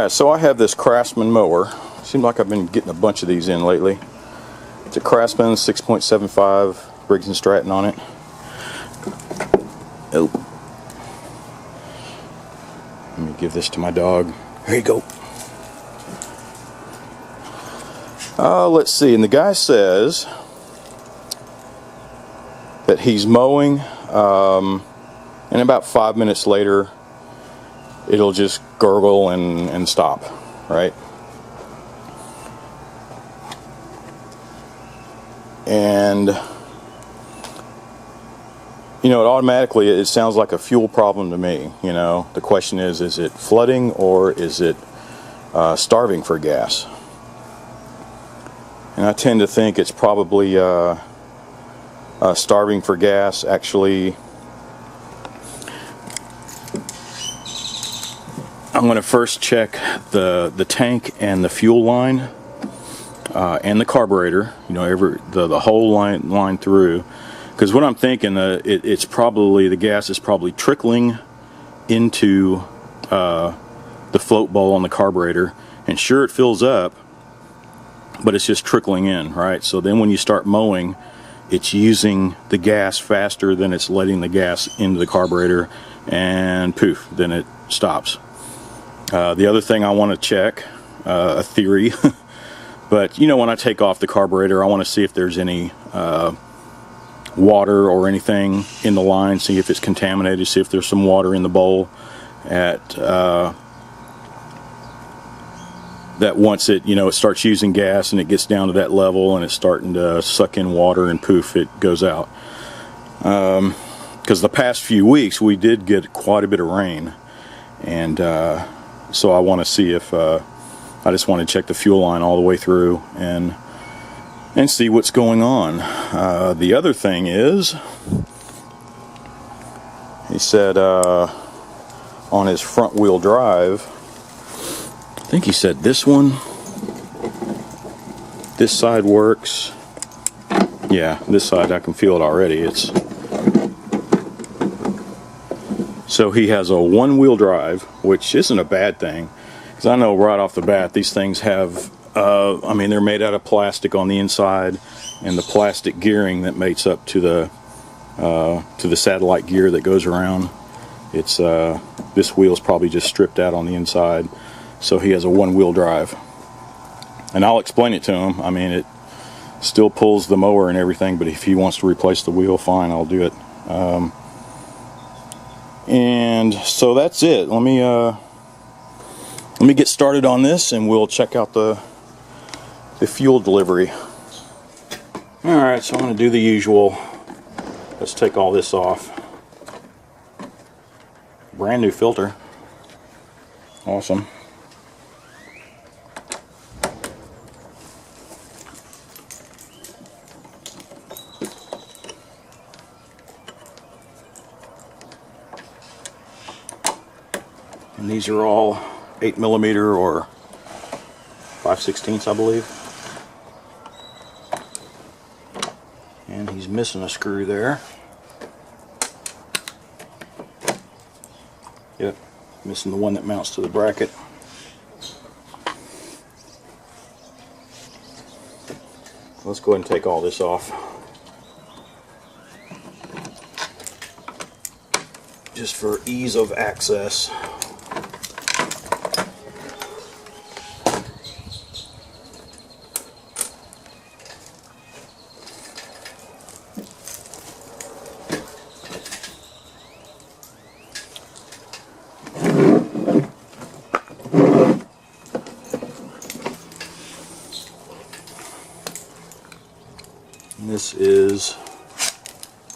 Alright, so I have this Craftsman mower. Seems like I've been getting a bunch of these in lately. It's a Craftsman 6.75 Briggs and Stratton on it. Oh. Let me give this to my dog. Here you go. Let's see, and the guy says that he's mowing, and about 5 minutes later it'll just gurgle and stop, right? And you know, it sounds like a fuel problem to me. You know, the question is it flooding or is it starving for gas? And I tend to think it's probably starving for gas. Actually, I'm going to first check the tank and the fuel line and the carburetor. You know, the whole line through. Because what I'm thinking, it's probably, the gas is probably trickling into the float bowl on the carburetor, and sure, it fills up, but it's just trickling in, right? So then when you start mowing, it's using the gas faster than it's letting the gas into the carburetor, and poof, then it stops. The other thing I want to check, a theory, but you know, when I take off the carburetor, I want to see if there's any water or anything in the line, see if it's contaminated, see if there's some water in the bowl that once it, you know, it starts using gas and it gets down to that level and it's starting to suck in water, and poof, it goes out. Because the past few weeks we did get quite a bit of rain, and so I want to see if I just want to check the fuel line all the way through and see what's going on. The other thing is, he said on his front wheel drive, I think he said this side works. Yeah, this side, I can feel it already. So he has a one-wheel drive, which isn't a bad thing, because I know right off the bat these things have, I mean, they're made out of plastic on the inside, and the plastic gearing that mates up to the satellite gear that goes around, it's this wheel's probably just stripped out on the inside. So he has a one-wheel drive, and I'll explain it to him. I mean, it still pulls the mower and everything, but if he wants to replace the wheel, fine, I'll do it. And so that's it. Let me get started on this, and we'll check out the fuel delivery. Alright, so I'm going to do the usual. Let's take all this off. Brand new filter. Awesome. And these are all 8mm or 5/16, I believe. And he's missing a screw there. Yep, missing the one that mounts to the bracket. Let's go ahead and take all this off, just for ease of access. This is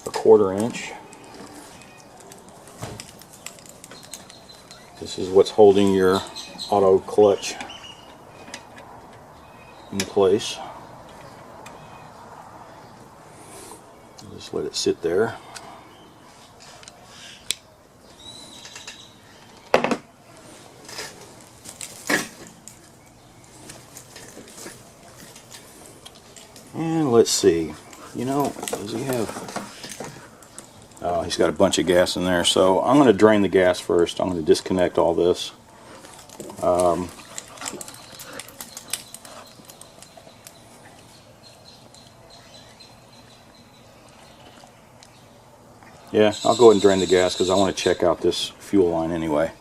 a 1/4 inch. This is what's holding your auto clutch in place. Just let it sit there. And let's see, you know, does he have, oh, he's got a bunch of gas in there, so I'm going to drain the gas first. I'm going to disconnect all this. Yeah, I'll go ahead and drain the gas because I want to check out this fuel line anyway.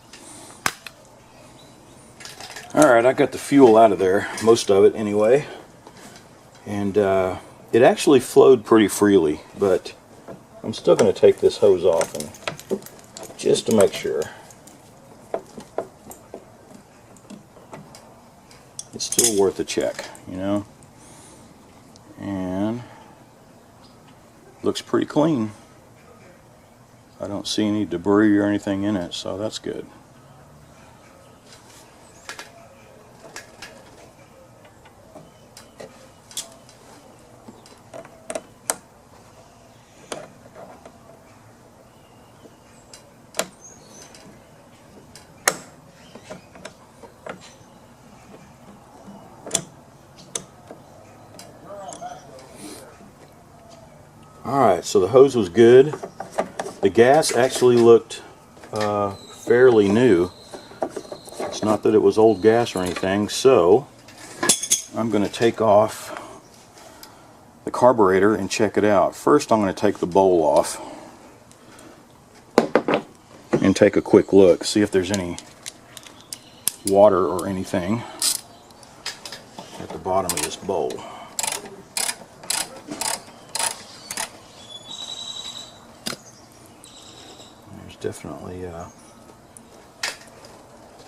Alright, I got the fuel out of there, most of it anyway. And it actually flowed pretty freely, but I'm still going to take this hose off and just to make sure. It's still worth a check, you know. And looks pretty clean. I don't see any debris or anything in it, so that's good. Alright, so the hose was good. The gas actually looked fairly new. It's not that it was old gas or anything, so I'm going to take off the carburetor and check it out. First I'm going to take the bowl off and take a quick look, see if there's any water or anything at the bottom of this bowl. Definitely,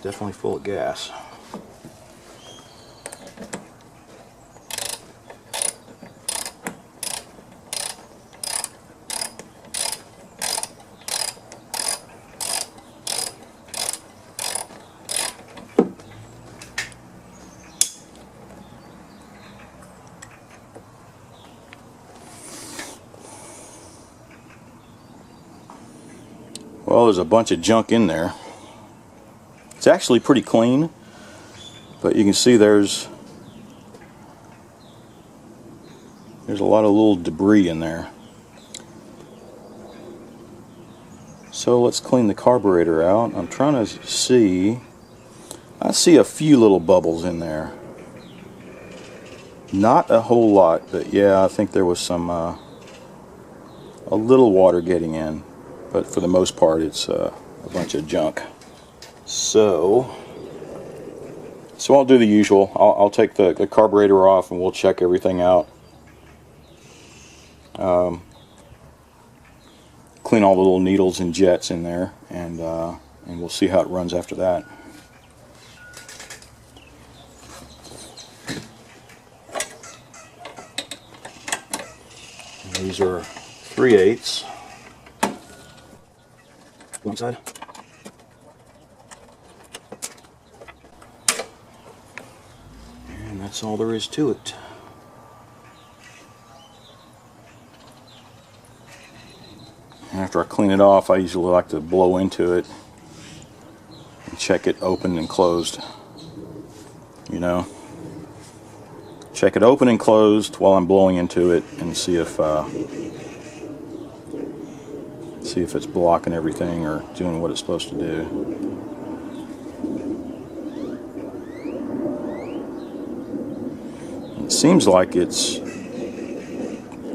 definitely full of gas. Well, there's a bunch of junk in there. It's actually pretty clean, but you can see there's a lot of little debris in there. So let's clean the carburetor out. I'm trying to see. I see a few little bubbles in there. Not a whole lot, but yeah, I think there was some a little water getting in. But for the most part, it's a bunch of junk. So I'll do the usual. I'll take the carburetor off and we'll check everything out. Clean all the little needles and jets in there, and we'll see how it runs after that. And these are 3/8. One side. And that's all there is to it. And after I clean it off, I usually like to blow into it and check it open and closed. You know, check it open and closed while I'm blowing into it and see if it's blocking everything or doing what it's supposed to do. It seems like it's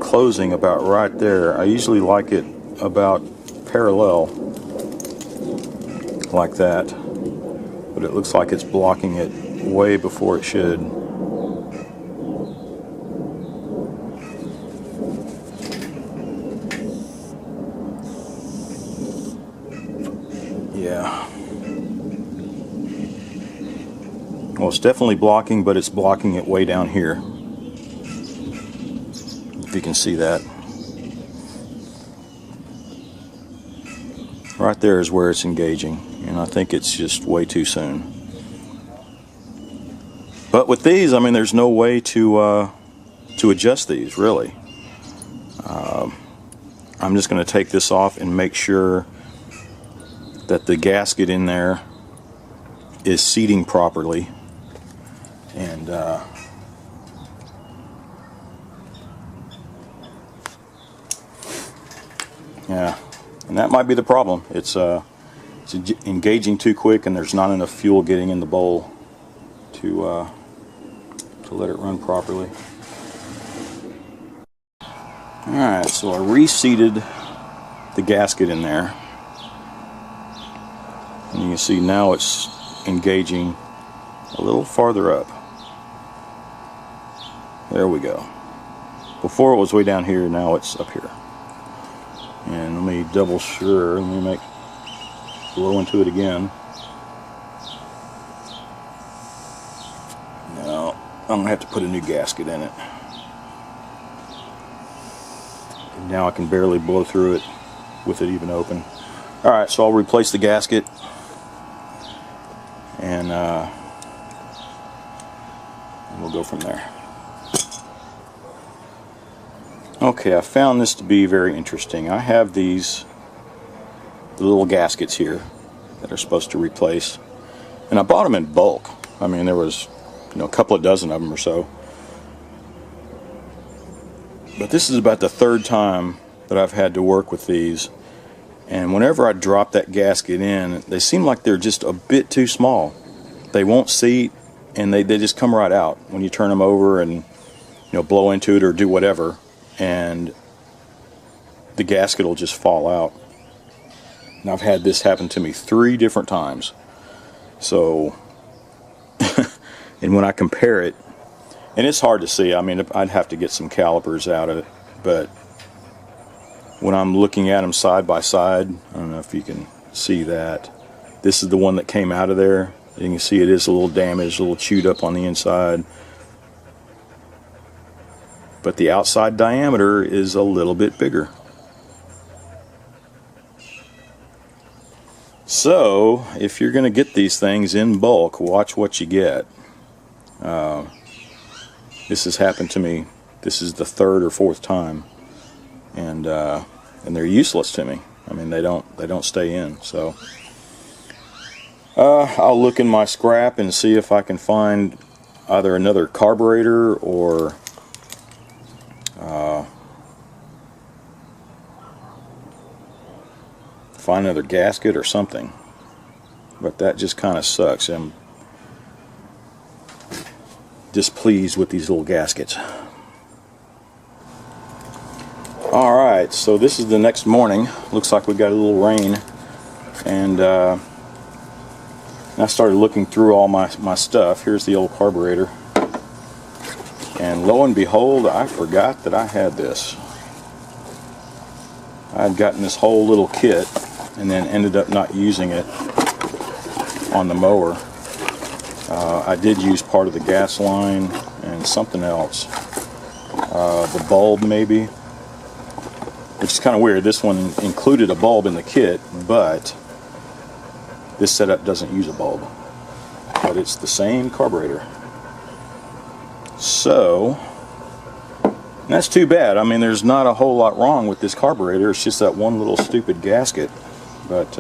closing about right there. I usually like it about parallel like that, but it looks like it's blocking it way before it should. Yeah. Well, it's definitely blocking, but it's blocking it way down here. If you can see that. Right there is where it's engaging, and I think it's just way too soon. But with these, I mean, there's no way to adjust these, really. I'm just going to take this off and make sure that the gasket in there is seating properly, and yeah, and that might be the problem. It's engaging too quick, and there's not enough fuel getting in the bowl to let it run properly. Alright, so I reseated the gasket in there. And you can see now it's engaging a little farther up. There we go. Before it was way down here, now it's up here. And let me double sure, let me blow into it again. Now I'm gonna have to put a new gasket in it. And now I can barely blow through it with it even open. Alright, so I'll replace the gasket and we'll go from there. Okay, I found this to be very interesting. I have these little gaskets here that are supposed to replace, and I bought them in bulk. I mean, there was, a couple of dozen of them or so. But this is about the third time that I've had to work with these, and whenever I drop that gasket in, they seem like they're just a bit too small. They won't seat, and they just come right out when you turn them over and blow into it or do whatever, and the gasket will just fall out. And I've had this happen to me 3 different times. So and when I compare it, and it's hard to see, I mean, I'd have to get some calipers out of it, but when I'm looking at them side by side, I don't know if you can see that. This is the one that came out of there. You can see it is a little damaged, a little chewed up on the inside. But the outside diameter is a little bit bigger. So, if you're going to get these things in bulk, watch what you get. This has happened to me. This is the 3rd or 4th time, and they're useless to me. I mean, they don't stay in. So, I'll look in my scrap and see if I can find either another carburetor or find another gasket or something. But that just kind of sucks. I'm displeased with these little gaskets. Alright, so this is the next morning. Looks like we got a little rain, and I started looking through all my stuff. Here's the old carburetor, and lo and behold, I forgot that I had this. I had gotten this whole little kit and then ended up not using it on the mower. I did use part of the gas line and something else. The bulb maybe, which is kind of weird. This one included a bulb in the kit, but this setup doesn't use a bulb. But it's the same carburetor. So, that's too bad. I mean, there's not a whole lot wrong with this carburetor. It's just that one little stupid gasket. But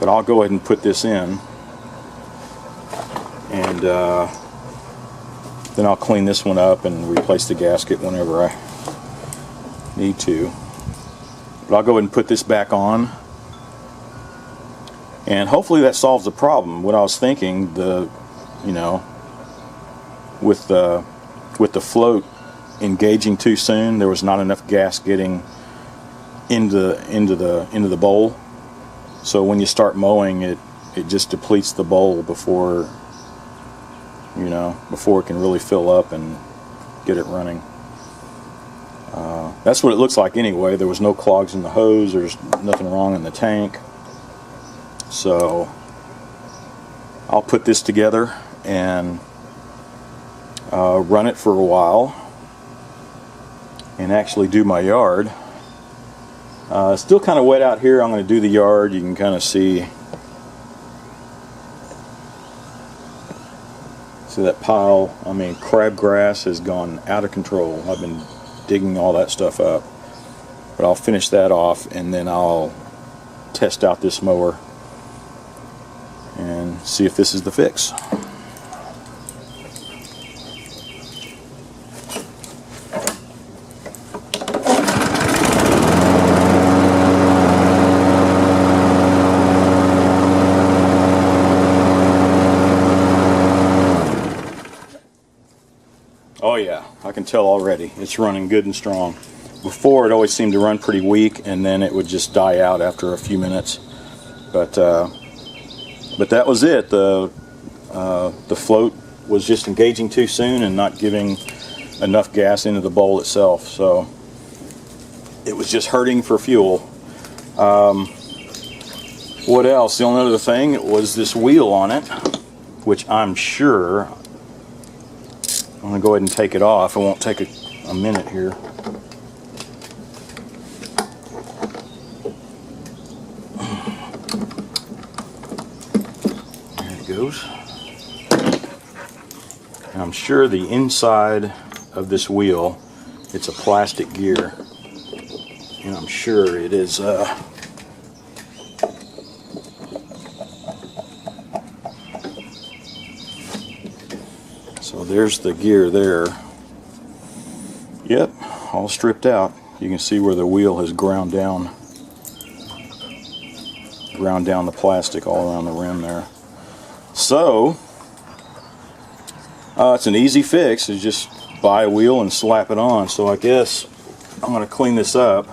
I'll go ahead and put this in, and then I'll clean this one up and replace the gasket whenever I need to. But I'll go ahead and put this back on, and hopefully that solves the problem. What I was thinking, with the float engaging too soon, there was not enough gas getting into the bowl. So when you start mowing, it just depletes the bowl before it can really fill up and get it running. That's what it looks like anyway. There was no clogs in the hose. There's nothing wrong in the tank. So I'll put this together and run it for a while and actually do my yard. Still kind of wet out here. I'm going to do the yard. You can kind of see that pile. I mean, crabgrass has gone out of control. I've been digging all that stuff up, but I'll finish that off, and then I'll test out this mower and see if this is the fix. Oh yeah, I can tell already. It's running good and strong. Before, it always seemed to run pretty weak, and then it would just die out after a few minutes. But that was it. The float was just engaging too soon and not giving enough gas into the bowl itself, so it was just hurting for fuel. What else? The only other thing was this wheel on it, which I'm sure I'm going to go ahead and take it off. It won't take a minute here. There it goes. And I'm sure the inside of this wheel, it's a plastic gear, and I'm sure it is so there's the gear there. Yep, all stripped out. You can see where the wheel has ground down the plastic all around the rim there. So it's an easy fix. It's just buy a wheel and slap it on. So I guess I'm going to clean this up,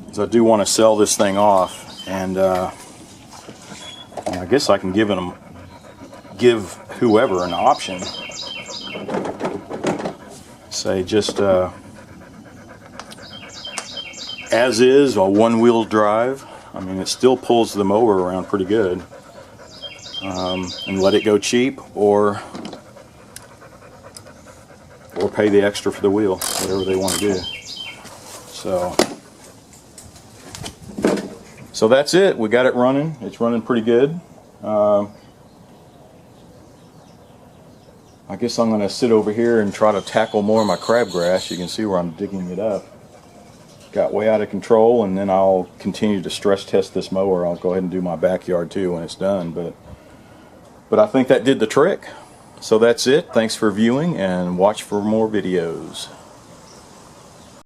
because I do want to sell this thing off, and I guess I can give whoever an option. Say just as is, a one-wheel drive. I mean, it still pulls the mower around pretty good. And let it go cheap, or pay the extra for the wheel, whatever they want to do. So that's it. We got it running. It's running pretty good. I guess I'm going to sit over here and try to tackle more of my crabgrass. You can see where I'm digging it up. Got way out of control, and then I'll continue to stress test this mower. I'll go ahead and do my backyard too when it's done, but I think that did the trick. So that's it. Thanks for viewing, and watch for more videos.